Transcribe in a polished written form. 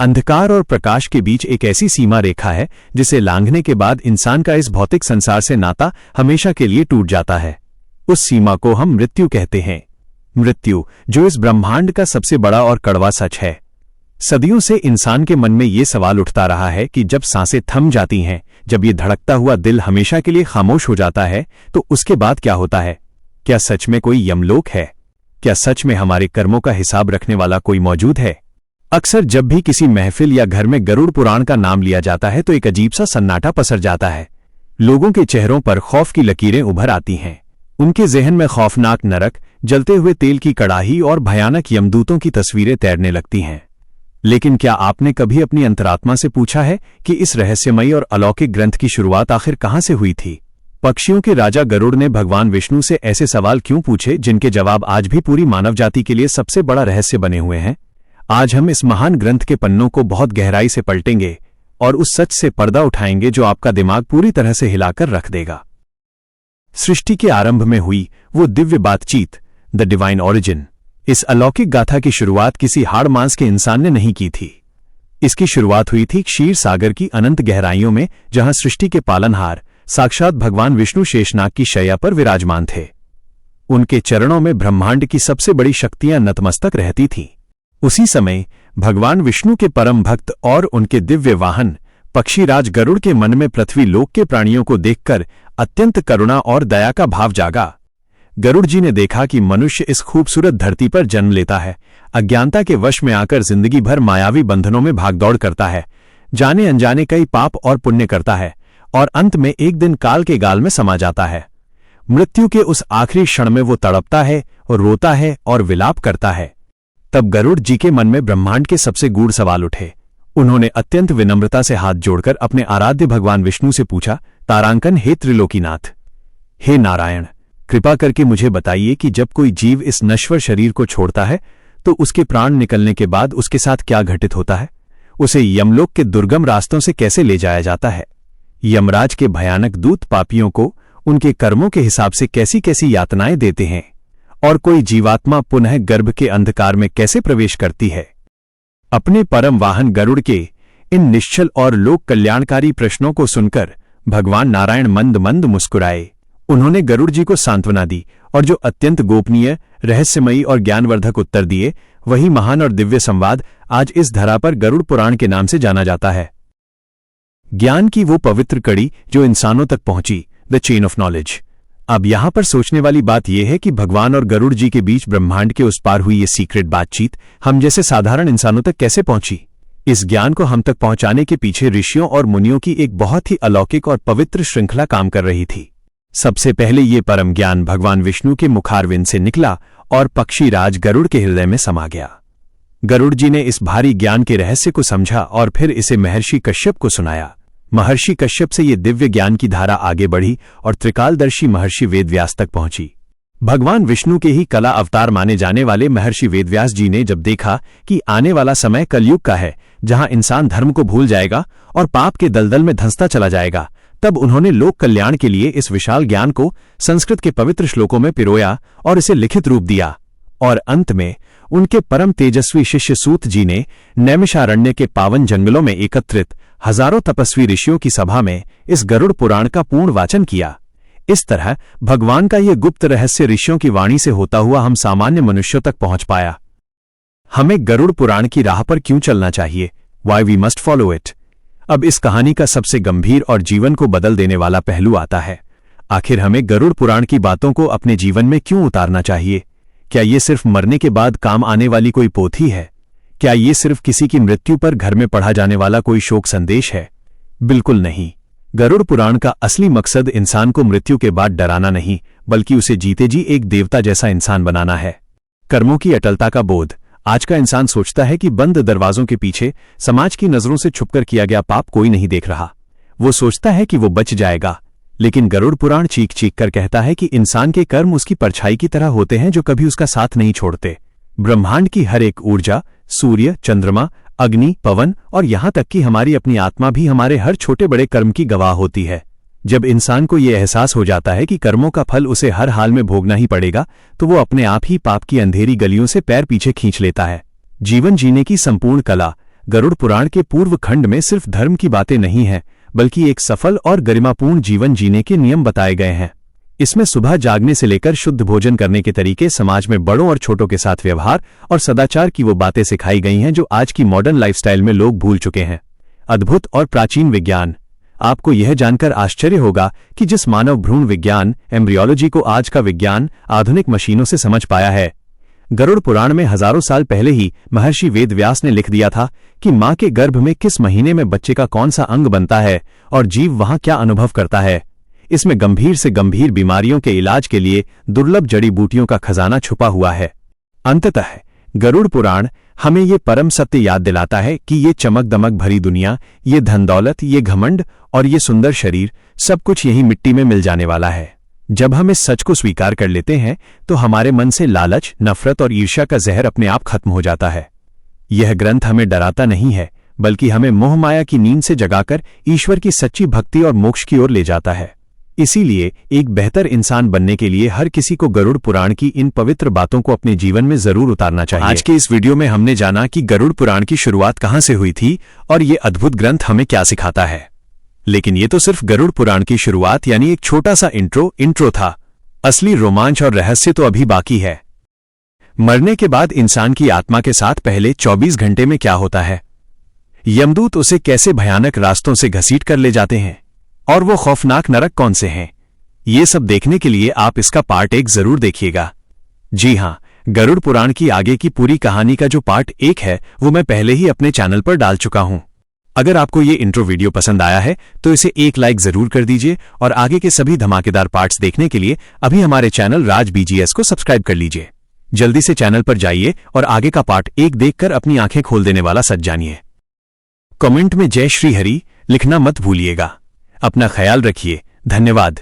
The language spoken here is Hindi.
अंधकार और प्रकाश के बीच एक ऐसी सीमा रेखा है जिसे लांघने के बाद इंसान का इस भौतिक संसार से नाता हमेशा के लिए टूट जाता है। उस सीमा को हम मृत्यु कहते हैं। मृत्यु, जो इस ब्रह्मांड का सबसे बड़ा और कड़वा सच है। सदियों से इंसान के मन में ये सवाल उठता रहा है कि जब सांसें थम जाती हैं, जब ये धड़कता हुआ दिल हमेशा के लिए खामोश हो जाता है, तो उसके बाद क्या होता है? क्या सच में कोई यमलोक है? क्या सच में हमारे कर्मों का हिसाब रखने वाला कोई मौजूद है? अक्सर जब भी किसी महफिल या घर में गरुड़ पुराण का नाम लिया जाता है तो एक अजीब सा सन्नाटा पसर जाता है। लोगों के चेहरों पर खौफ की लकीरें उभर आती हैं। उनके जहन में खौफनाक नरक, जलते हुए तेल की कड़ाही और भयानक यमदूतों की तस्वीरें तैरने लगती हैं। लेकिन क्या आपने कभी अपनी अंतरात्मा से पूछा है कि इस रहस्यमयी और अलौकिक ग्रंथ की शुरुआत आखिर कहां से हुई थी? पक्षियों के राजा गरुड़ ने भगवान विष्णु से ऐसे सवाल क्यों पूछे जिनके जवाब आज भी पूरी मानव जाति के लिए सबसे बड़ा रहस्य बने हुए हैं? आज हम इस महान ग्रंथ के पन्नों को बहुत गहराई से पलटेंगे और उस सच से पर्दा उठाएंगे जो आपका दिमाग पूरी तरह से हिलाकर रख देगा। सृष्टि के आरंभ में हुई वो दिव्य बातचीत, द डिवाइन ओरिजिन। इस अलौकिक गाथा की शुरुआत किसी हाड़ मांस के इंसान ने नहीं की थी। इसकी शुरुआत हुई थी क्षीर सागर की अनंत गहराइयों में, जहां सृष्टि के पालनहार साक्षात भगवान विष्णु शेषनाग की शैया पर विराजमान थे। उनके चरणों में ब्रह्मांड की सबसे बड़ी शक्तियां नतमस्तक रहती थीं। उसी समय भगवान विष्णु के परम भक्त और उनके दिव्य वाहन पक्षीराज गरुड़ के मन में पृथ्वी लोक के प्राणियों को देखकर अत्यंत करुणा और दया का भाव जागा। गरुड़ जी ने देखा कि मनुष्य इस खूबसूरत धरती पर जन्म लेता है, अज्ञानता के वश में आकर जिंदगी भर मायावी बंधनों में भागदौड़ करता है, जाने अनजाने कई पाप और पुण्य करता है और अंत में एक दिन काल के गाल में समा जाता है। मृत्यु के उस आखिरी क्षण में वो तड़पता है और रोता है और विलाप करता है। तब गरुड़ जी के मन में ब्रह्मांड के सबसे गूढ़ सवाल उठे। उन्होंने अत्यंत विनम्रता से हाथ जोड़कर अपने आराध्य भगवान विष्णु से पूछा, तारांकन, हे त्रिलोकीनाथ, हे नारायण, कृपा करके मुझे बताइए कि जब कोई जीव इस नश्वर शरीर को छोड़ता है तो उसके प्राण निकलने के बाद उसके साथ क्या घटित होता है? उसे यमलोक के दुर्गम रास्तों से कैसे ले जाया जाता है? यमराज के भयानक दूत पापियों को उनके कर्मों के हिसाब से कैसी कैसी यातनाएं देते हैं? और कोई जीवात्मा पुनः गर्भ के अंधकार में कैसे प्रवेश करती है? अपने परम वाहन गरुड़ के इन निश्चल और लोक कल्याणकारी प्रश्नों को सुनकर भगवान नारायण मंद मंद मुस्कुराए। उन्होंने गरुड़ जी को सांत्वना दी और जो अत्यंत गोपनीय, रहस्यमयी और ज्ञानवर्धक उत्तर दिए, वही महान और दिव्य संवाद आज इस धरा पर गरुड़ पुराण के नाम से जाना जाता है। ज्ञान की वो पवित्र कड़ी जो इंसानों तक पहुंची, द चेन ऑफ नॉलेज। अब यहां पर सोचने वाली बात यह है कि भगवान और गरुड़ जी के बीच ब्रह्मांड के उस पार हुई ये सीक्रेट बातचीत हम जैसे साधारण इंसानों तक कैसे पहुंची? इस ज्ञान को हम तक पहुंचाने के पीछे ऋषियों और मुनियों की एक बहुत ही अलौकिक और पवित्र श्रृंखला काम कर रही थी। सबसे पहले ये परम ज्ञान भगवान विष्णु के मुखारविंद से निकला और पक्षीराज गरुड़ के हृदय में समा गया। गरुड़ जी ने इस भारी ज्ञान के रहस्य को समझा और फिर इसे महर्षि कश्यप को सुनाया। महर्षि कश्यप से ये दिव्य ज्ञान की धारा आगे बढ़ी और त्रिकालदर्शी महर्षि वेदव्यास तक पहुंची। भगवान विष्णु के ही कला अवतार माने जाने वाले महर्षि वेदव्यास जी ने जब देखा कि आने वाला समय कलयुग का है, जहां इंसान धर्म को भूल जाएगा और पाप के दलदल में धंसता चला जाएगा, तब उन्होंने लोक कल्याण के लिए इस विशाल ज्ञान को संस्कृत के पवित्र श्लोकों में पिरोया और इसे लिखित रूप दिया। और अंत में उनके परम तेजस्वी शिष्य सूत जी ने नैमिषारण्य के पावन जंगलों में एकत्रित हजारों तपस्वी ऋषियों की सभा में इस गरुड़ पुराण का पूर्ण वाचन किया। इस तरह भगवान का यह गुप्त रहस्य ऋषियों की वाणी से होता हुआ हम सामान्य मनुष्यों तक पहुंच पाया। हमें गरुड़ पुराण की राह पर क्यों चलना चाहिए? Why we must follow it. अब इस कहानी का सबसे गंभीर और जीवन को बदल देने वाला पहलू आता है। आखिर हमें गरुड़ पुराण की बातों को अपने जीवन में क्यों उतारना चाहिए? क्या ये सिर्फ मरने के बाद काम आने वाली कोई पोथी है? क्या ये सिर्फ किसी की मृत्यु पर घर में पढ़ा जाने वाला कोई शोक संदेश है? बिल्कुल नहीं। गरुड़ पुराण का असली मकसद इंसान को मृत्यु के बाद डराना नहीं, बल्कि उसे जीते जी एक देवता जैसा इंसान बनाना है। कर्मों की अटलता का बोध। आज का इंसान सोचता है कि बंद दरवाजों के पीछे समाज की नजरों से छुपकर किया गया पाप कोई नहीं देख रहा। वो सोचता है कि वो बच जाएगा, लेकिन गरुड़ पुराण चीख चीख कर कहता है कि इंसान के कर्म उसकी परछाई की तरह होते हैं जो कभी उसका साथ नहीं छोड़ते। ब्रह्मांड की हर एक ऊर्जा, सूर्य, चंद्रमा, अग्नि, पवन और यहां तक कि हमारी अपनी आत्मा भी हमारे हर छोटे बड़े कर्म की गवाह होती है। जब इंसान को यह एहसास हो जाता है कि कर्मों का फल उसे हर हाल में भोगना ही पड़ेगा, तो वो अपने आप ही पाप की अंधेरी गलियों से पैर पीछे खींच लेता है। जीवन जीने की संपूर्ण कला, गरुड़ पुराण के पूर्व खंड में सिर्फ धर्म की बातें नहीं हैं, बल्कि एक सफल और गरिमापूर्ण जीवन जीने के नियम बताए गए हैं। इसमें सुबह जागने से लेकर शुद्ध भोजन करने के तरीके, समाज में बड़ों और छोटों के साथ व्यवहार और सदाचार की वो बातें सिखाई गई हैं जो आज की मॉडर्न लाइफस्टाइल में लोग भूल चुके हैं। अद्भुत और प्राचीन विज्ञान। आपको यह जानकर आश्चर्य होगा कि जिस मानव भ्रूण विज्ञान एम्ब्रियोलॉजी को आज का विज्ञान आधुनिक मशीनों से समझ पाया है, गरुड़ पुराण में हजारों साल पहले ही महर्षि वेदव्यास ने लिख दिया था कि मां के गर्भ में किस महीने में बच्चे का कौन सा अंग बनता है और जीव वहां क्या अनुभव करता है। इसमें गंभीर से गंभीर बीमारियों के इलाज के लिए दुर्लभ जड़ी बूटियों का खजाना छुपा हुआ है। अंततः गरुड़ पुराण हमें ये परम सत्य याद दिलाता है कि ये चमक दमक भरी दुनिया, ये धन दौलत, ये घमंड और ये सुंदर शरीर, सब कुछ यही मिट्टी में मिल जाने वाला है। जब हम इस सच को स्वीकार कर लेते हैं तो हमारे मन से लालच, नफरत और ईर्ष्या का जहर अपने आप खत्म हो जाता है। यह ग्रंथ हमें डराता नहीं है, बल्कि हमें मोह माया की नींद से जगाकर ईश्वर की सच्ची भक्ति और मोक्ष की ओर ले जाता है। इसीलिए एक बेहतर इंसान बनने के लिए हर किसी को गरुड़ पुराण की इन पवित्र बातों को अपने जीवन में जरूर उतारना चाहिए। आज के इस वीडियो में हमने जाना कि गरुड़ पुराण की शुरुआत कहां से हुई थी और ये अद्भुत ग्रंथ हमें क्या सिखाता है। लेकिन ये तो सिर्फ गरुड़ पुराण की शुरुआत यानी एक छोटा सा इंट्रो था। असली रोमांच और रहस्य तो अभी बाकी है। मरने के बाद इंसान की आत्मा के साथ पहले 24 घंटे में क्या होता है, यमदूत उसे कैसे भयानक रास्तों से घसीट कर ले जाते हैं और वो खौफनाक नरक कौन से हैं, ये सब देखने के लिए आप इसका पार्ट 1 जरूर देखिएगा। जी हां, गरुड़ पुराण की आगे की पूरी कहानी का जो पार्ट 1 है वो मैं पहले ही अपने चैनल पर डाल चुका हूं। अगर आपको ये इंट्रो वीडियो पसंद आया है तो इसे एक लाइक जरूर कर दीजिए और आगे के सभी धमाकेदार पार्ट्स देखने के लिए अभी हमारे चैनल राज BGS को सब्सक्राइब कर लीजिए। जल्दी से चैनल पर जाइए और आगे का पार्ट 1 देखकर अपनी आंखें खोल देने वाला सच जानिए। कमेंट में जय श्री हरि लिखना मत भूलिएगा। अपना ख्याल रखिए। धन्यवाद।